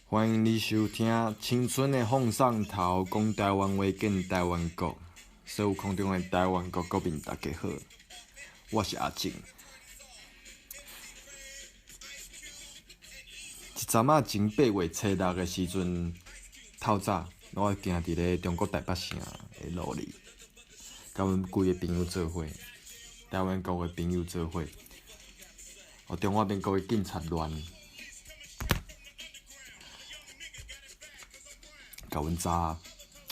欢迎你收听《青春的放送头》，讲台湾话，见台湾国。所有空中的台湾国国民，大家好，我是阿静。一阵仔前8月初6的时阵，透早我行伫咧中国台北城的路里，甲阮规个朋友做伙，台湾国的朋友做伙，中华民国的警察乱。甲阮查，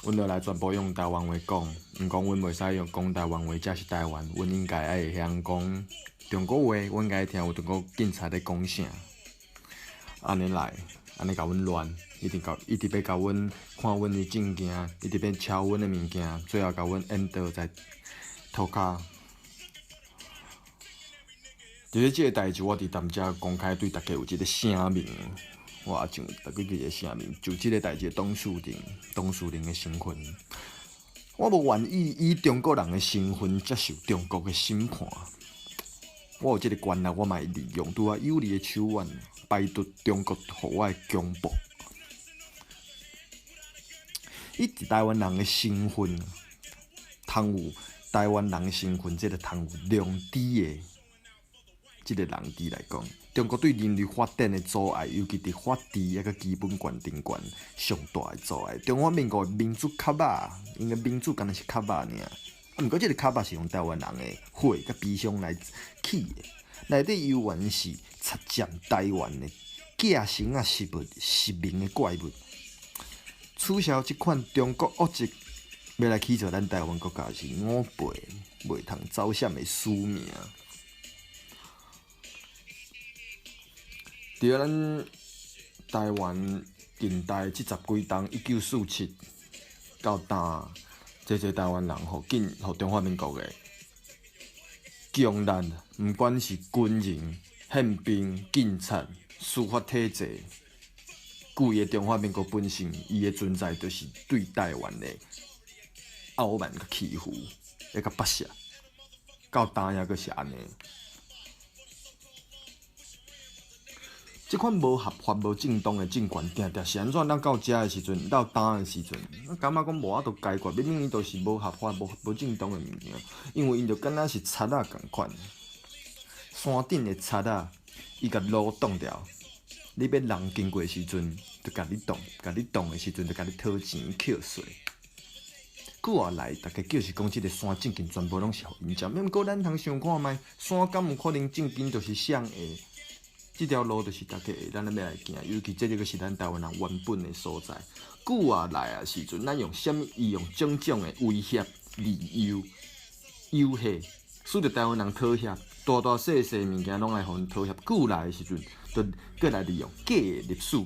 阮落来全部用台湾话讲，毋讲阮袂使用讲台湾话，才是台湾。阮应该爱会晓讲中国话，阮应该听有中国警察咧讲啥。安尼来，安尼甲阮乱，一直要甲阮看阮的证件，一直要抄阮的物件，最后甲阮引导在涂骹。就咧即个代志，我伫踮遮公开对大家有一个声明。我阿静特别一个声明，就即个代志，董事长的身份，我无愿意以中国人的身份接受中国的审判。我有即个权力，我嘛会利用拄啊有利的手腕，摆脱中国互我的强暴。以台湾人的身份，通有台湾人的身份，即个通有良知的。即个人治来讲，中国对人类发展的阻碍，尤其伫法治抑个基本权定权上大的阻碍。中华民国的民主较歹，因为民主敢若是较歹尔。毋过即个较歹是用台湾人的血甲悲伤来起的，内底有原是插占台湾的假神啊实物实名的怪物，取消即款中国恶迹，要来起造咱台湾国家是5倍袂通走闪的使命。伫咱台湾近代即十几冬，1947到今，这台湾人互中华民国的强力，毋管是军人、宪兵、警察、司法体制，规个中华民国本身，伊的存在就是对台湾的傲慢甲欺负，甲剥削，到今也阁是安尼。即款无合法、无正当的政权，定定是安怎？咱到遮的时阵，到当的时阵，咱感觉讲无法度解决，明明伊都是无合法、无正当的物件，因为因就敢若是贼仔共款，山顶的贼仔，伊甲路挡掉，你要人经过的时阵，就甲你挡的时阵，就甲你讨钱扣税。久下来，大家就是讲即个山正经全部拢是互因占，毋过咱通想看觅，山敢有可能正经就是向下？即条路就是大家咱要来行，尤其这个是咱台湾人原本的所在。久下来啊时阵，咱用什么？伊用种种的威胁、利诱、游戏，使得台湾人妥协，大大小小物件拢来互因妥协。久来的时阵，就过来利用假的历史，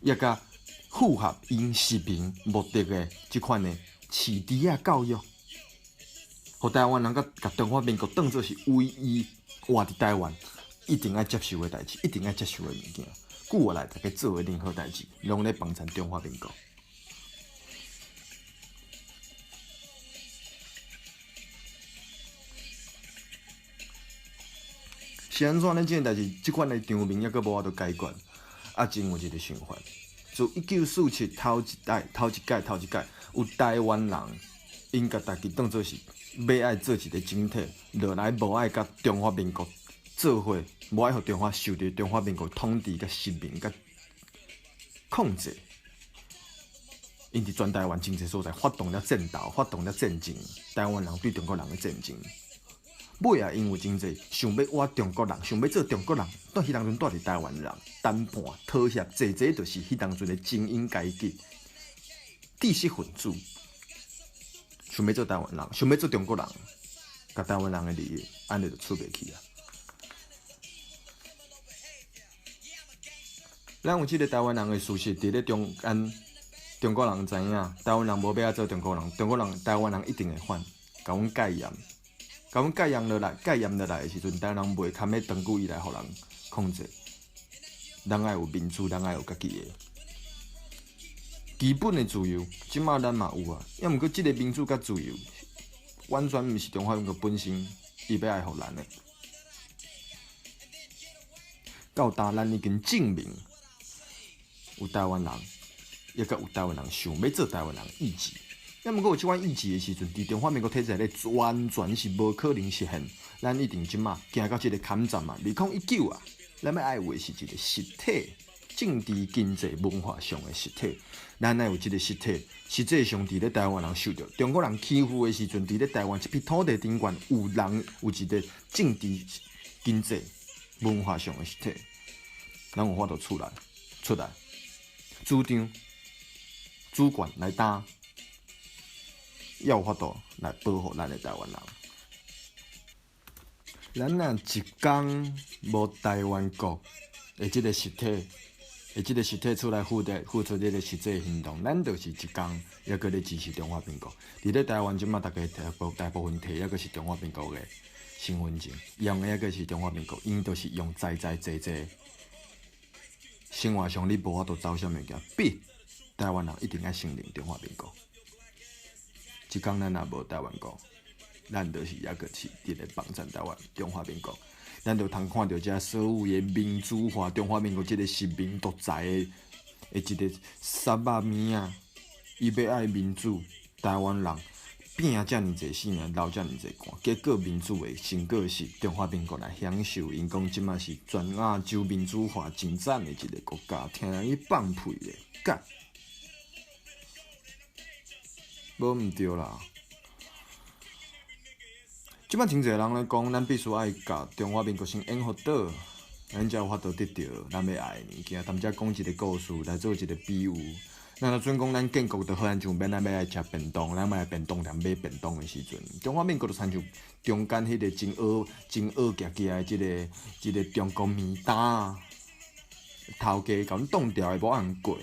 也甲符合因实名目的的即款的市猪仔教育，互台湾人甲中华民国当作是唯一活伫台湾。一定要接受的代志，一定要接受的物件。久下来，大家做的任何代志，拢咧帮衬中华民国。是安怎呢？即个代志，即款的场面抑阁无法度解决。啊，真有一个想法，自1947头一届，有台湾人因甲家己当作是要爱做一个整体，落来无爱甲中华民国做伙。无爱互中华受到中华民国统治、甲殖民、甲控制，因伫全台湾真侪所在发动了战斗、发动了战争，台湾人对中国人的战争。尾啊，因为真侪想要活中国人，想要做中国人，到迄当阵住伫台湾人谈判妥协，侪就是迄当阵的精英阶级、知识分子，想要做台湾人，想要做中国人，甲台湾人的利益，安尼就出袂去啊。咱有即个台湾人的事实，伫咧中国人知影，台湾人无要做中国人，台湾人一定会反，甲阮戒严，落来的时阵，台湾人袂堪要长久以来互人控制。咱爱有民主，咱爱有家己的基本的自由，即马咱嘛有啊。要毋过即个民主甲自由，完全毋是中华民国本身伊要爱互咱的。到今咱已经证明。有台湾人，也甲有台湾人想要做台湾人意志。要毋过有即款意志的时阵，伫中华民国体制内完全是无可能实现。咱一定即马行到即个坎站啊，2019啊，咱要爱有的是一个实体。政治、经济、文化上的实体，咱要有即个实体，实际上伫咧台湾人受到中国人欺负的时阵，伫咧台湾这片土地顶悬有人有一个政治、经济、文化上的实体，咱有法度出来，主张、主管来担，要有法度来保护咱的台湾人。咱若一天无台湾国的即个实体。即个实体出来付出这个实际行动，咱就是一天也搁咧支持中华民国。伫咧台湾即马大家大部分摕也搁是中华民国的身份证，用的也搁是中华民国，因都是用在济。生活上你无法度走啥物件，必台湾人一定要承认中华民国。一天咱若无台湾国，咱就是也搁是伫咧帮衬台湾中华民国。咱就通看到遮所有的民主化，中华民国即个实名独裁的一个三百面啊，伊要爱民主，台湾人拼遮尔济死命，流遮尔济汗，结果民主的成果是中华民国来享受，因讲即马是全亚洲民主化真赞的一个国家，听人伊放屁咧，干，无毋对啦。即摆真侪人咧讲，咱必须爱甲中华民国先演好倒，咱才有法度得到咱要爱的物件。踮遮讲一个故事来做一个比喻。咱若准讲咱建国就好，咱就免咱要来食便当，咱买便当店买便当的时阵，中华民国就亲像中间迄个真蚵夹夹的即个中国面单头家甲阮冻掉的无按过。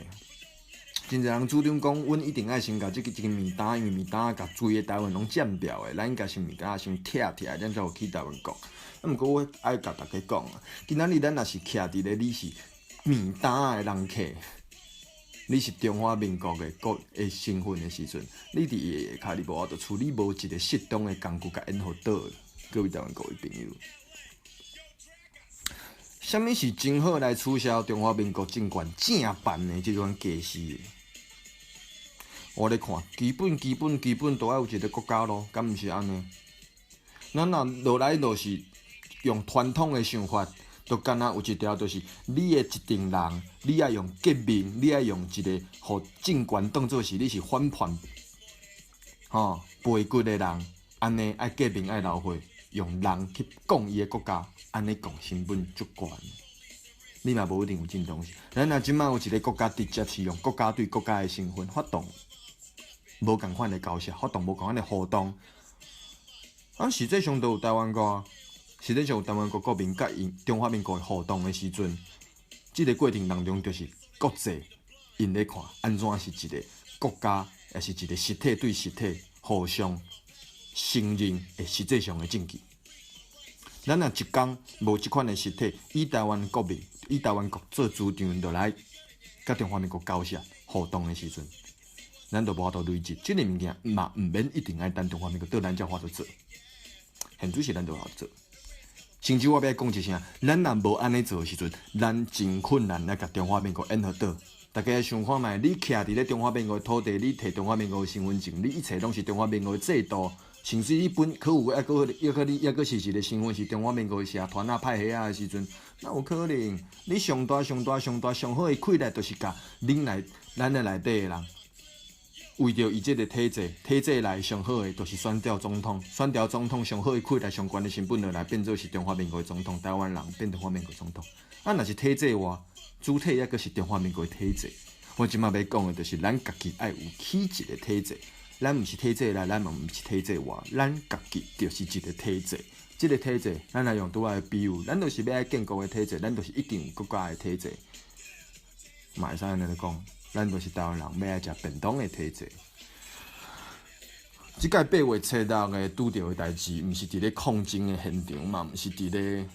真侪人主张讲，阮一定爱先甲即个面单，因为面单甲规个台湾拢占掉诶，咱应该先面单先拆起来，咱才有去台湾国。毋过我爱甲大家讲啊，今仔日咱若是徛伫咧，你是面单诶人客，你是中华民国诶国诶身份诶时阵，你伫伊下骹你无法度处理无一个适当诶工具甲演好倒，各位台湾各位朋友。啥物是真好来取消中华民国政权正办的即款假事？我咧看，基本都要有一个国家咯，敢毋是安尼？咱若落来就是用传统的想法，就干那有一条，就是你的一定人，你爱用革命，你爱用一个互政权当作是你是反叛，背骨的人，安尼爱革命爱流血，用人去讲伊的国家，安尼讲成本足悬。你嘛无一定有正当性。咱若即摆有一个国家直接是用国家对国家的身份发动。无共款的交涉，发动无共款的互动，实际上都有台湾国啊。实际上有台湾国国民甲中华民国互动的时阵，即个过程当中就是国际因咧看安怎是一个国家，也是一个实体对实体互相承认的实际上的证据。咱若一天无即款的实体，以台湾国民、以台湾国做主张，就来甲中华民国交涉互动的时阵。咱就无法度累积，即个物件嘛，毋免一定爱等中华民国倒咱才法度做。现在是咱就好做。甚至我要讲一声，咱若无安尼做的时阵，咱真困难来甲中华民国演好倒。大家想看觅，你徛伫咧中华民国的土地，你摕中华民国的身份证，你一切拢是中华民国的制度，甚至你本可有抑个是一个身份是中华民国的社团啊、派系啊的时阵，哪有可能？你上好的气力，就是甲咱的内底的人。为着伊即个体制内上好的，就是选调总统，选调总统上好的气力、上悬的身份，就来变做是中华民国的总统，台湾人变中华民国总统。若是体制外，主体抑个是中华民国的体制。我即马要讲的，就是咱家己爱有起一个体制，咱毋是体制内，咱嘛毋是体制外，咱家己就是一个体制。即个体制，咱来用拄仔的比喻，咱就是要爱建国的体制，咱就是一定有国家的体制。嘛会使安尼讲。咱就是台湾人要爱食便当的体制。即届8月7日的拄着的代志，毋是伫咧抗争的现场嘛，毋是伫咧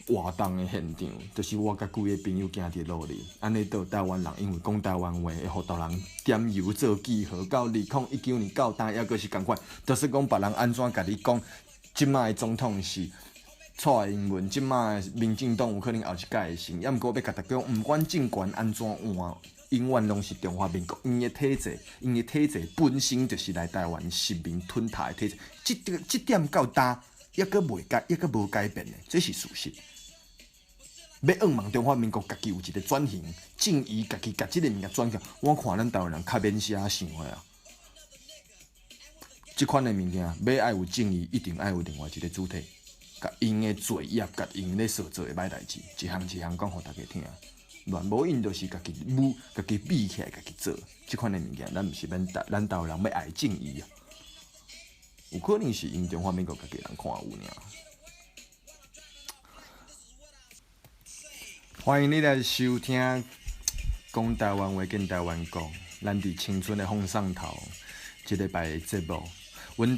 活动的现场，就是我甲几个朋友行伫路里，安尼倒台湾人因为讲台湾话，会互大人点油做记号，到2019年到今，抑阁是共款。就是讲别人安怎甲你讲，即摆的总统是蔡英文即摆民进党有可能后一届会成，抑毋过要甲大家讲，毋管政权安怎换，永远拢是中华民国。因的体制本身就是来台湾实民吞塔的体制，即点到大，抑阁无改变的，这是事实。要仰望中华民国家己有一个转型，正义家己甲即个物件转型，我看咱台湾人较免啥想的啊。即款的物件，要爱有正义，一定爱有另外一个主体，甲因的罪业，甲因咧所做的歹代志，一项一项讲互大家听。乱无因就是家己比起来，家己做。即款的物件，咱毋是咱台湾人要爱正义啊。有可能是因中华民国家己人看有尔。欢迎你来收听讲台湾话，跟台湾讲，咱伫青春的风上头，一礼拜的节目。阮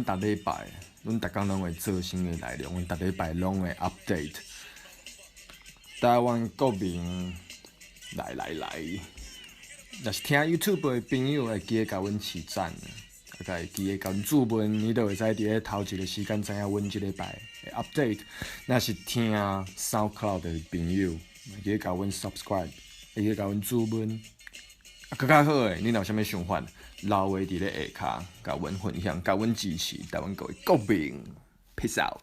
逐礼拜，阮逐工拢会做新的内容，阮逐礼拜拢会 update。台湾国民来，若是听 YouTube 的朋友会记得甲阮起赞，会记得甲阮注文，你就会使伫咧头一个时间知影阮即礼拜的 update。若是听 SoundCloud 的朋友，会记得甲阮 subscribe， 会记得甲阮注文。更较好诶，你若有啥物想法，留话伫咧下骹，甲阮分享，甲阮支持，台湾各位国民 ，peace out。